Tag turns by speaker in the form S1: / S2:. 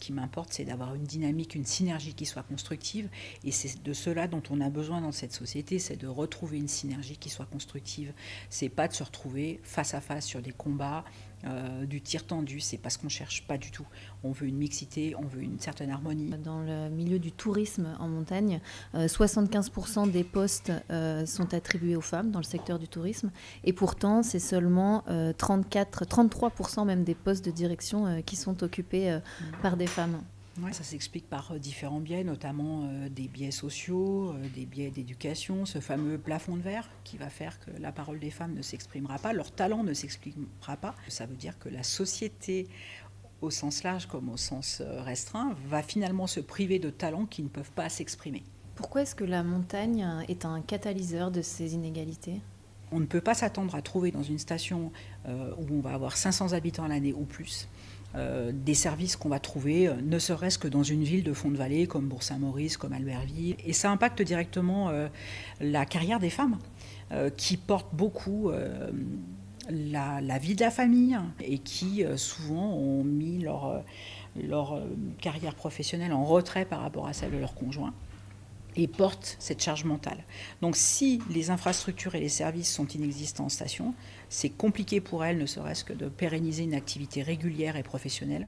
S1: qui m'importe, c'est d'avoir une dynamique, une synergie qui soit constructive. Et c'est de cela dont on a besoin dans cette société, c'est de retrouver une synergie qui soit constructive. C'est pas de se retrouver face à face sur des combats, du tir tendu. C'est pas ce qu'on cherche, pas du tout. On veut une mixité, on veut une certaine harmonie.
S2: Dans le milieu du tourisme en montagne, 75% des postes sont attribués aux femmes dans le secteur du tourisme. Et pourtant, c'est seulement 33% même des postes de direction qui sont occupés par des femmes.
S1: Ouais, ça s'explique par différents biais, notamment des biais sociaux, des biais d'éducation, ce fameux plafond de verre qui va faire que la parole des femmes ne s'exprimera pas, leur talent ne s'exprimera pas. Ça veut dire que la société, au sens large comme au sens restreint, va finalement se priver de talents qui ne peuvent pas s'exprimer.
S2: Pourquoi est-ce que la montagne est un catalyseur de ces inégalités ?
S1: On ne peut pas s'attendre à trouver dans une station où on va avoir 500 habitants à l'année ou plus, des services qu'on va trouver, ne serait-ce que dans une ville de fond de vallée comme Bourg-Saint-Maurice, comme Albertville. Et ça impacte directement la carrière des femmes, qui portent beaucoup la vie de la famille et qui souvent ont mis leur carrière professionnelle en retrait par rapport à celle de leur conjoint et portent cette charge mentale. Donc si les infrastructures et les services sont inexistants en station, c'est compliqué pour elles, ne serait-ce que de pérenniser une activité régulière et professionnelle.